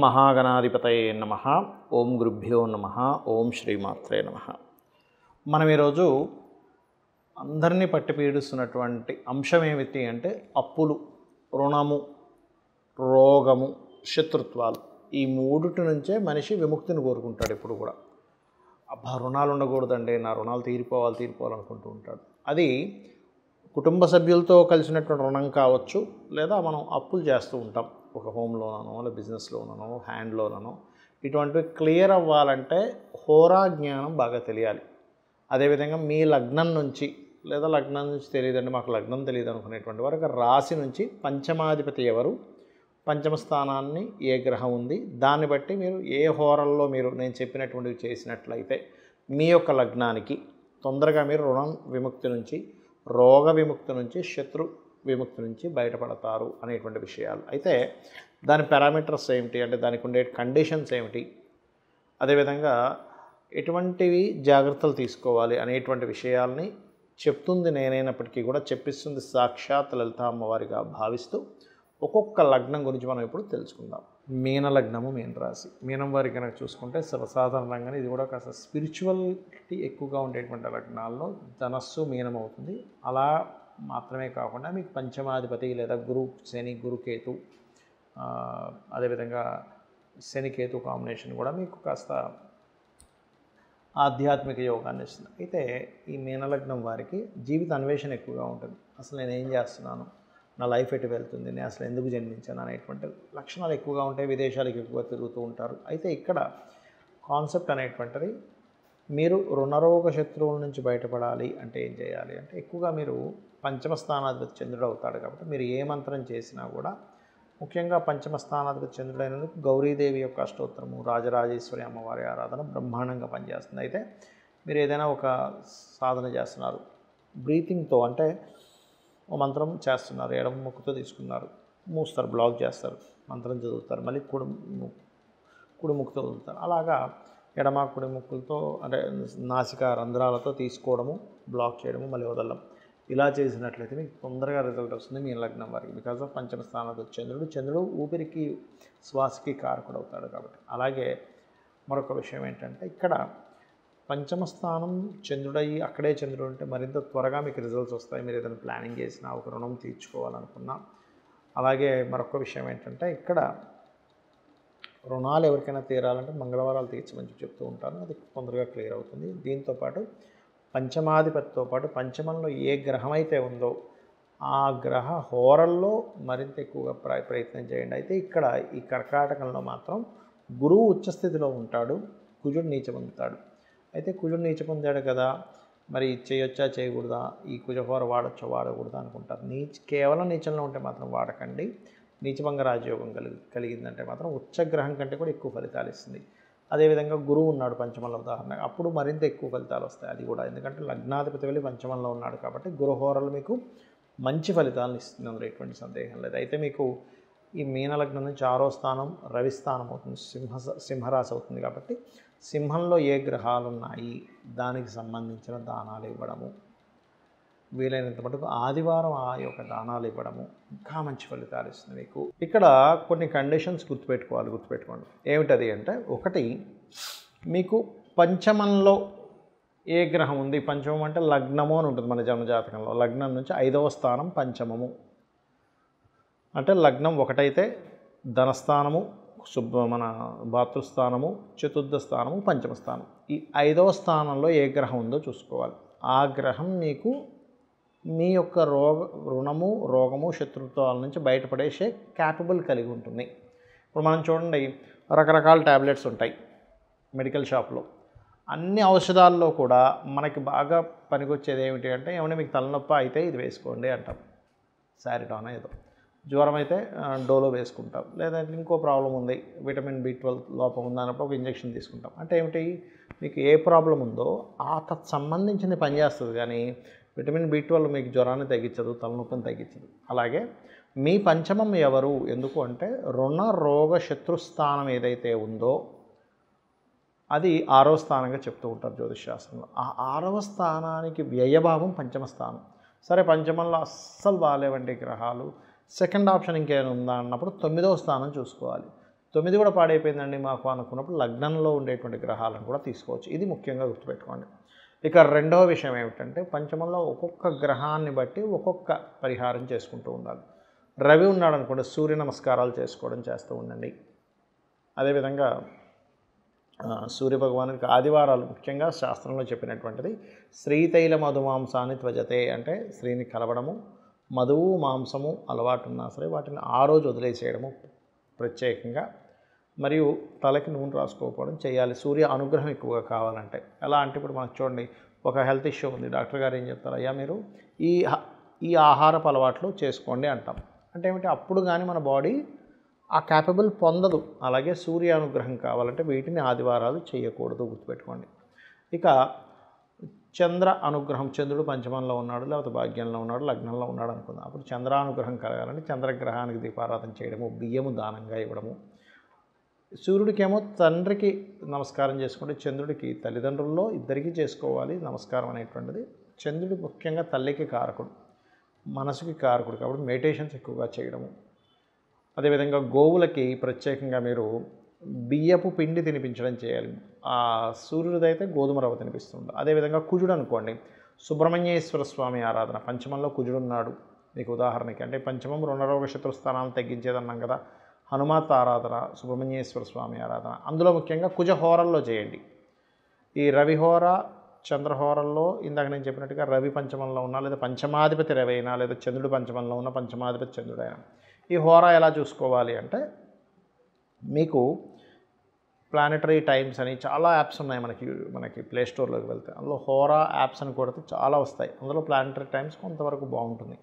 మహాగణాధిపతయే నమః. ఓం గురుభ్యో నమః. ఓం శ్రీమాత్రే నమః. మనం ఈరోజు అందరినీ పట్టి పీడిస్తున్నటువంటి అంశం ఏమిటి అంటే అప్పులు, రుణము, రోగము, శత్రుత్వాలు. ఈ మూడిటి నుంచే మనిషి విముక్తిని కోరుకుంటాడు. ఎప్పుడు కూడా అబ్బా రుణాలు ఉండకూడదండి, నా రుణాలు తీరిపోవాలనుకుంటూ ఉంటాడు. అది కుటుంబ సభ్యులతో కలిసినటువంటి రుణం కావచ్చు, లేదా మనం అప్పులు చేస్తూ ఉంటాం. ఒక హోమ్ లోనో, లేదా బిజినెస్ లోనో, హ్యాండ్ లోనో. ఇటువంటివి క్లియర్ అవ్వాలంటే హోరా జ్ఞానం బాగా తెలియాలి. అదేవిధంగా మీ లగ్నం నుంచి, లేదా లగ్నం నుంచి తెలియదండి మాకు లగ్నం తెలియదు అనుకునేటువంటి వరకు రాశి నుంచి పంచమాధిపతి ఎవరు, పంచమ స్థానాన్ని ఏ గ్రహం ఉంది, దాన్ని బట్టి మీరు ఏ హోరల్లో మీరు నేను చెప్పినటువంటివి చేసినట్లయితే మీ యొక్క లగ్నానికి తొందరగా మీరు రుణం విముక్తి నుంచి, రోగ విముక్తి నుంచి, శత్రు విముక్తి నుంచి బయటపడతారు అనేటువంటి విషయాలు. అయితే దాని పారామీటర్స్ ఏమిటి అంటే దానికి ఉండే కండిషన్స్ ఏమిటి, అదేవిధంగా ఎటువంటివి జాగ్రత్తలు తీసుకోవాలి అనేటువంటి విషయాల్ని చెప్తుంది నేనైనప్పటికీ కూడా చెప్పిస్తుంది సాక్షాత్ లలిత అమ్మవారిగా భావిస్తూ ఒక్కొక్క లగ్నం గురించి మనం ఇప్పుడు తెలుసుకుందాం. మీన లగ్నము, మీన రాశి. మీనం వారికి కనుక చూసుకుంటే సర్వసాధారణంగానే ఇది కూడా కాస్త స్పిరిచువలిటీ ఎక్కువగా ఉండేటువంటి లగ్నాల్లో ధనస్సు మీనం అవుతుంది. అలా మాత్రమే కాకుండా మీకు పంచమాధిపతి లేదా గురు, శని, గురుకేతు, అదేవిధంగా శనికేతు కాంబినేషన్ కూడా మీకు కాస్త ఆధ్యాత్మిక యోగాన్ని ఇస్తుంది. అయితే ఈ మీనలగ్నం వారికి జీవిత అన్వేషణ ఎక్కువగా ఉంటుంది. అసలు నేను ఏం చేస్తున్నాను, నా లైఫ్ ఎటు వెళ్తుంది, నేను అసలు ఎందుకు జన్మించాను అనేటువంటి లక్షణాలు ఎక్కువగా ఉంటాయి. విదేశాలకు ఎక్కువగా తిరుగుతూ ఉంటారు. అయితే ఇక్కడ కాన్సెప్ట్ అనేటువంటిది మీరు రుణరోగ శత్రువుల నుంచి బయటపడాలి అంటే ఏం చేయాలి అంటే ఎక్కువగా మీరు పంచమ స్థానాధిపతి చంద్రుడు అవుతాడు. కాబట్టి మీరు ఏ మంత్రం చేసినా కూడా ముఖ్యంగా పంచమ స్థానాధిపతి చంద్రుడైనందుకు గౌరీదేవి యొక్క అష్టోత్తరము, రాజరాజేశ్వరి అమ్మవారి ఆరాధన బ్రహ్మాండంగా పనిచేస్తుంది. అయితే మీరు ఏదైనా ఒక సాధన చేస్తున్నారు, బ్రీతింగ్తో అంటే ఓ మంత్రం చేస్తున్నారు, ఎడమ ముక్కుతో తీసుకున్నారు, మూస్తారు, బ్లాక్ చేస్తారు, మంత్రం చదువుతారు, మళ్ళీ కుడి ముక్కుతో వదులుతారు. అలాగా ఎడమ కుడి ముక్కులతో అంటే నాసిక రంధ్రాలతో తీసుకోవడము, బ్లాక్ చేయడము, మళ్ళీ వదలడం, ఇలా చేసినట్లయితే మీకు తొందరగా రిజల్ట్ వస్తుంది మీ లగ్నం వారికి. బికాజ్ ఆఫ్ పంచమ స్థానంలో చంద్రుడు ఊపిరికి, శ్వాసకి కారకుడు అవుతాడు కాబట్టి. అలాగే మరొక విషయం ఏంటంటే ఇక్కడ పంచమ స్థానం చంద్రుడయ్యి అక్కడే చంద్రుడు ఉంటే మరింత త్వరగా మీకు రిజల్ట్స్ వస్తాయి. మీరు ఏదైనా ప్లానింగ్ చేసినా, ఒక రుణం తీర్చుకోవాలనుకున్నా. అలాగే మరొక విషయం ఏంటంటే ఇక్కడ రుణాలు ఎవరికైనా తీరాలంటే మంగళవారాలు తీర్చమని చెప్తూ ఉంటాను. అది తొందరగా క్లియర్ అవుతుంది. దీంతోపాటు పంచమాధిపతితో పాటు పంచమంలో ఏ గ్రహం అయితే ఉందో ఆ గ్రహ హోరల్లో మరింత ఎక్కువగా ప్రయత్నం చేయండి. అయితే ఇక్కడ ఈ కర్కాటకంలో మాత్రం గురువు ఉచ్చస్థితిలో ఉంటాడు, కుజుడు నీచ పొందుతాడు. అయితే కుజుడు నీచ పొందాడు కదా, మరి చేయొచ్చా చేయకూడదా, ఈ కుజహోర వాడచ్చా వాడకూడదా అనుకుంటారు. కేవలం నీచంలో ఉంటే మాత్రం వాడకండి. నీచభంగ రాజయోగం కలిగిందంటే మాత్రం ఉచ్చగ్రహం కంటే కూడా ఎక్కువ ఫలితాలు ఇస్తుంది. అదేవిధంగా గురువు ఉన్నాడు పంచమంలో ఉదాహరణ, అప్పుడు మరింత ఎక్కువ ఫలితాలు వస్తాయి. అది కూడా ఎందుకంటే లగ్నాధిపతి వెళ్ళి పంచమంలో ఉన్నాడు కాబట్టి గురుహోరలు మీకు మంచి ఫలితాలను ఇస్తుంది, అందులో ఎటువంటి సందేహం లేదు. అయితే మీకు ఈ మీనలగ్నం నుంచి 6వ స్థానం రవి స్థానం అవుతుంది, సింహరాశి అవుతుంది. కాబట్టి సింహంలో ఏ గ్రహాలు ఉన్నాయి దానికి సంబంధించిన దానాలు ఇవ్వడము, వీలైనంత మటుకు ఆదివారం ఆ యొక్క దానాలు ఇవ్వడము ఇంకా మంచి ఫలితాలు ఇస్తుంది మీకు. ఇక్కడ కొన్ని కండిషన్స్ గుర్తుపెట్టుకోండి. ఏమిటది అంటే ఒకటి, మీకు పంచమంలో ఏ గ్రహం ఉంది, పంచమం అంటే లగ్నము అని ఉంటుంది మన జన్మజాతకంలో. లగ్నం నుంచి 5వ స్థానం పంచమము అంటే లగ్నం ఒకటైతే ధనస్థానము, మన భాతృస్థానము, చతుర్థ స్థానము, పంచమ స్థానం. ఈ 5వ స్థానంలో ఏ గ్రహం ఉందో చూసుకోవాలి. ఆ గ్రహం మీకు మీ యొక్క రుణము, రోగము, శత్రుత్వాల నుంచి బయటపడేసే క్యాపబుల్ కలిగి ఉంటుంది. ఇప్పుడు మనం చూడండి, రకరకాల ట్యాబ్లెట్స్ ఉంటాయి మెడికల్ షాప్లో. అన్ని ఔషధాల్లో కూడా మనకి బాగా పనికొచ్చేది ఏమిటి అంటే ఏమంటే మీకు తలనొప్పి అయితే ఇది వేసుకోండి అంటాం, సారిటాన్ ఏదో. జ్వరం అయితే డోలో వేసుకుంటాం, లేదా ఇంకో ప్రాబ్లం ఉంది, విటమిన్ B12 లోపం ఉందన్నప్పుడు ఒక ఇంజెక్షన్ తీసుకుంటాం. అంటే ఏమిటి, మీకు ఏ ప్రాబ్లం ఉందో ఆ సంబంధించింది పనిచేస్తుంది, కానీ విటమిన్ B12 మీకు జ్వరాన్ని తగ్గించదు, తలనొప్పిని తగ్గించదు. అలాగే మీ పంచమం ఎవరు, ఎందుకు అంటే రుణ రోగ శత్రుస్థానం ఏదైతే ఉందో అది 6వ స్థానంగా చెప్తూ ఉంటారు జ్యోతిషశాస్త్రంలో. ఆ 6వ స్థానానికి వ్యయభావం పంచమ స్థానం. సరే పంచమంలో అస్సలు బాగాలేవండి గ్రహాలు, సెకండ్ ఆప్షన్ ఇంకేమైనా ఉందా అన్నప్పుడు 9వ స్థానం చూసుకోవాలి. 9 కూడా పాడైపోయిందండి మాకు అనుకున్నప్పుడు లగ్నంలో ఉండేటువంటి గ్రహాలను కూడా తీసుకోవచ్చు. ఇది ముఖ్యంగా గుర్తుపెట్టుకోండి. ఇక రెండవ విషయం ఏమిటంటే పంచమంలో ఒక్కొక్క గ్రహాన్ని బట్టి ఒక్కొక్క పరిహారం చేసుకుంటూ ఉండాలి. రవి ఉన్నాడనుకోండి సూర్య నమస్కారాలు చేసుకోవడం చేస్తూ ఉండండి. అదేవిధంగా సూర్యభగవానుడికి ఆదివారాలు ముఖ్యంగా శాస్త్రంలో చెప్పినటువంటిది శ్రీతైల మధుమాంసాన్ని త్వజతే అంటే స్త్రీని కలవడము, మధువు మాంసము అలవాటు ఉన్నా సరే వాటిని ఆ రోజు వదిలేసేయడము ప్రత్యేకంగా, మరియు తలకి నూనె రాసుకోకపోవడం చేయాలి. సూర్య అనుగ్రహం ఎక్కువగా కావాలంటే ఎలా అంటే ఇప్పుడు మనకు చూడండి ఒక హెల్త్ ఇష్యూ ఉంది, డాక్టర్ గారు ఏం చెప్తారు, అయ్యా మీరు ఈ ఆహారపు అలవాట్లు చేసుకోండి అంటాం. అంటే ఏమిటి అప్పుడు కానీ మన బాడీ ఆ క్యాపబుల్ పొందదు. అలాగే సూర్య అనుగ్రహం కావాలంటే వీటిని ఆదివారాలు చేయకూడదు, గుర్తుపెట్టుకోండి. ఇక చంద్ర అనుగ్రహం, చంద్రుడు పంచమంలో ఉన్నాడు లేకపోతే భాగ్యంలో ఉన్నాడు లగ్నంలో ఉన్నాడు అనుకుందాం. అప్పుడు చంద్రానుగ్రహం కలగాలంటే చంద్రగ్రహానికి దీపారాధన చేయడము, బియ్యము దానంగా ఇవ్వడము. సూర్యుడికేమో తండ్రికి నమస్కారం చేసుకుంటే చంద్రుడికి తల్లిదండ్రుల్లో ఇద్దరికీ చేసుకోవాలి నమస్కారం అనేటువంటిది. చంద్రుడు ముఖ్యంగా తల్లికి కారకుడు, మనసుకి కారకుడు కాబట్టి మెడిటేషన్స్ ఎక్కువగా చేయడము. అదేవిధంగా గోవులకి ప్రత్యేకంగా మీరు బియ్యపు పిండి తినిపించడం చేయాలి. ఆ సూర్యుడిదైతే గోధుమ రవ్వ తినిపిస్తుంది. అదేవిధంగా కుజుడు అనుకోండి, సుబ్రహ్మణ్యేశ్వర స్వామి ఆరాధన, పంచమంలో కుజుడు ఉన్నాడు మీకు ఉదాహరణకి, అంటే పంచమం రుణరోగ శత్రుస్థానాలను తగ్గించేదన్నాం కదా, హనుమాత్ ఆరాధన, సుబ్రహ్మణ్యేశ్వర స్వామి ఆరాధన, అందులో ముఖ్యంగా కుజహోరల్లో చేయండి. ఈ రవిహోర చంద్రహోరల్లో ఇందాక నేను చెప్పినట్టుగా రవి పంచమంలో ఉన్నా లేదా పంచమాధిపతి రవి అయినా లేదా చంద్రుడు పంచమంలో ఉన్న పంచమాధిపతి చంద్రుడైనా ఈ హోర ఎలా చూసుకోవాలి అంటే మీకు ప్లానెటరీ టైమ్స్ అని చాలా యాప్స్ ఉన్నాయి మనకి ప్లే స్టోర్లోకి వెళ్తే, అందులో హోరా యాప్స్ అని కొడితే చాలా వస్తాయి. అందులో ప్లానెటరీ టైమ్స్ కొంతవరకు బాగుంటుంది.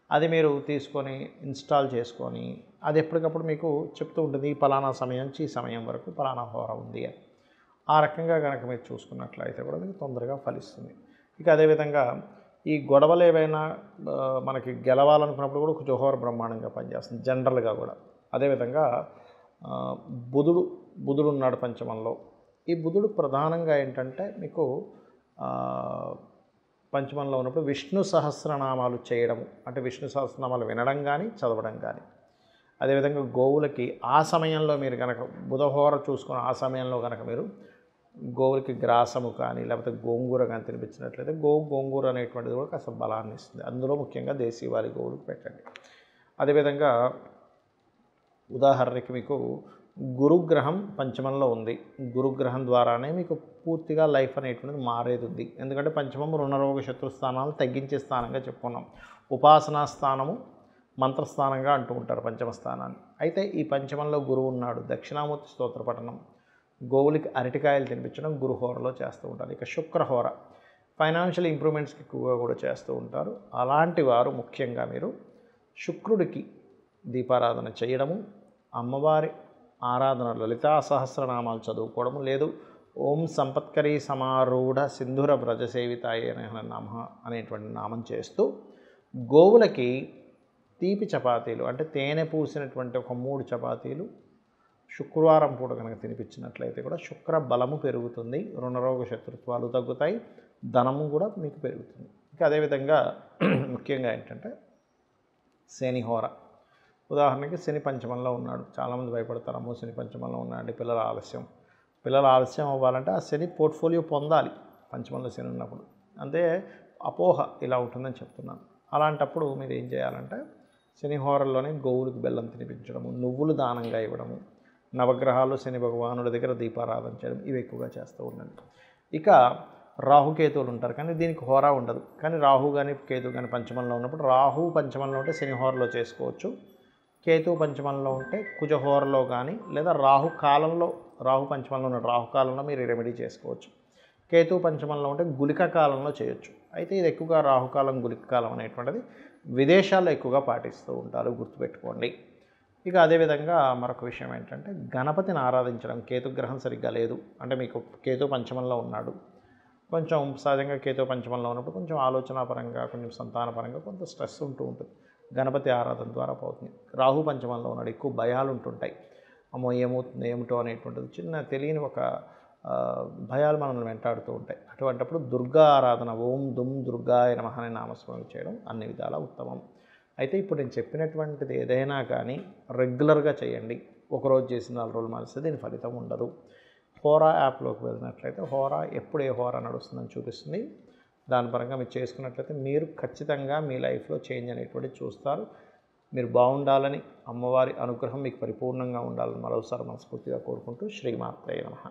అది మీరు తీసుకొని ఇన్స్టాల్ చేసుకొని అది ఎప్పటికప్పుడు మీకు చెప్తూ ఉంటుంది ఈ పలానా సమయం నుంచి ఈ సమయం వరకు పలానా హోర ఉంది అని. ఆ రకంగా కనుక మీరు చూసుకున్నట్లయితే కూడా మీకు తొందరగా ఫలిస్తుంది. ఇక అదేవిధంగా ఈ గొడవలు ఏవైనా మనకి గెలవాలనుకున్నప్పుడు కూడా కుజహోర బ్రహ్మాండంగా పనిచేస్తుంది జనరల్గా కూడా. అదేవిధంగా బుధుడు ఉన్నాడు పంచమంలో. ఈ బుధుడు ప్రధానంగా ఏంటంటే మీకు పంచమంలో ఉన్నప్పుడు విష్ణు సహస్రనామాలు చేయడము, అంటే విష్ణు సహస్రనామాలు వినడం కానీ చదవడం కానీ. అదేవిధంగా గోవులకి ఆ సమయంలో మీరు కనుక బుధహోర చూసుకుని ఆ సమయంలో కనుక మీరు గోవులకి గ్రాసము కానీ లేకపోతే గోంగూర కానీ తినిపించినట్లయితే గోంగూర అనేటువంటిది కూడా కాస్త బలాన్ని ఇస్తుంది. అందులో ముఖ్యంగా దేశీవాళీ గోవులకు పెట్టండి. అదేవిధంగా ఉదాహరణకి మీకు గురుగ్రహం పంచమంలో ఉంది, గురుగ్రహం ద్వారానే మీకు పూర్తిగా లైఫ్ అనేటువంటిది మారేది ఉంది. ఎందుకంటే పంచమం రుణరోగ శత్రుస్థానాలు తగ్గించే స్థానంగా చెప్పుకున్నాం. ఉపాసనా స్థానము మంత్రస్థానంగా అంటూ ఉంటారు పంచమ స్థానాన్ని. అయితే ఈ పంచమంలో గురువు ఉన్నాడు, దక్షిణామూర్తి స్తోత్ర పఠనం, గోవులకి అరటికాయలు తినిపించడం గురుహోరలో చేస్తూ ఉంటారు. ఇక శుక్రహోర ఫైనాన్షియల్ ఇంప్రూవ్మెంట్స్కి ఎక్కువగా కూడా చేస్తూ ఉంటారు. అలాంటి వారు ముఖ్యంగా మీరు శుక్రుడికి దీపారాధన చేయడము, అమ్మవారి ఆరాధన లలితా సహస్రనామాలు చదువుకోవడము, లేదు ఓం సంపత్కరీ సమారూఢ సింధుర వ్రజసేవితాయ నమ అనేటువంటి నామం చేస్తూ గోవులకి తీపి చపాతీలు అంటే తేనె పూసినటువంటి ఒక 3 చపాతీలు శుక్రవారం పూట కనుక తినిపించినట్లయితే కూడా శుక్ర బలము పెరుగుతుంది, రుణరోగ శత్రుత్వాలు తగ్గుతాయి, ధనము కూడా మీకు పెరుగుతుంది. ఇంకా అదేవిధంగా ముఖ్యంగా ఏంటంటే శనిహోర, ఉదాహరణకి శని పంచమంలో ఉన్నాడు, చాలామంది భయపడతారు అమ్మో శని పంచమంలో ఉన్నాడు పిల్లల ఆలస్యం అవ్వాలంటే ఆ శని పోర్ట్ఫోలియో పొందాలి పంచమంలో శని ఉన్నప్పుడు, అంటే అపోహ ఇలా ఉంటుందని చెప్తున్నాను. అలాంటప్పుడు మీరు ఏం చేయాలంటే శనిహోరల్లోనే గోవులకు బెల్లం తినిపించడము, నువ్వులు దానంగా ఇవ్వడము, నవగ్రహాలు శని భగవానుడి దగ్గర దీపారాధన చేయడం, ఇవి ఎక్కువగా చేస్తూ ఉండండి. ఇక రాహుకేతువులు ఉంటారు కానీ దీనికి హోరా ఉండదు, కానీ రాహు కానీ కేతు కానీ పంచమంలో ఉన్నప్పుడు రాహు పంచమంలో ఉంటే శనిహోరలో చేసుకోవచ్చు, కేతు పంచమంలో ఉంటే కుజహోరలో కానీ లేదా రాహు పంచమంలో ఉన్న రాహుకాలంలో మీరు రెమెడీ చేసుకోవచ్చు. కేతు పంచమంలో ఉంటే గుళిక కాలంలో చేయొచ్చు. అయితే ఇది ఎక్కువగా రాహుకాలం గుళిక కాలం అనేటువంటిది విదేశాల్లో ఎక్కువగా పాటిస్తూ ఉంటారు, గుర్తుపెట్టుకోండి. ఇక అదేవిధంగా మరొక విషయం ఏంటంటే గణపతిని ఆరాధించడం. కేతుగ్రహం సరిగ్గా లేదు అంటే మీకు కేతు పంచమంలో ఉన్నాడు, కొంచెం సహజంగా కేతు పంచమంలో ఉన్నప్పుడు కొంచెం ఆలోచనాపరంగా కొంచెం సంతానపరంగా కొంత స్ట్రెస్ ఉంటూ ఉంటుంది, గణపతి ఆరాధన ద్వారా పోతుంది. రాహు పంచమంలో ఉన్నాడు, ఎక్కువ భయాలు ఉంటుంటాయి, అమ్మో ఏమవుతుంది ఏమిటో అనేటువంటిది చిన్న తెలియని ఒక భయాలు మనల్ని వెంటాడుతూ ఉంటాయి. అటువంటిప్పుడు దుర్గా ఆరాధన ఓం దుమ్ దుర్గాయ నమః అనే నామస్మరణ చేయడం అన్ని విధాలా ఉత్తమం. అయితే ఇప్పుడు నేను చెప్పినటువంటిది ఏదైనా కానీ రెగ్యులర్గా చేయండి. ఒకరోజు చేసి 4 రోజులు మానేస్తే దీని ఫలితం ఉండదు. హోరా యాప్లోకి వెళ్ళినట్లయితే హోరా ఎప్పుడు ఏ హోరా నడుస్తుందని చూపిస్తుంది. దాని పరంగా మీరు చేసుకున్నట్లయితే మీరు ఖచ్చితంగా మీ లైఫ్లో చేంజ్ అనేటువంటిది చూస్తారు. మీరు బాగుండాలని, అమ్మవారి అనుగ్రహం మీకు పరిపూర్ణంగా ఉండాలని మరోసారి మనస్ఫూర్తిగా కోరుకుంటూ శ్రీమాత్రే నమః.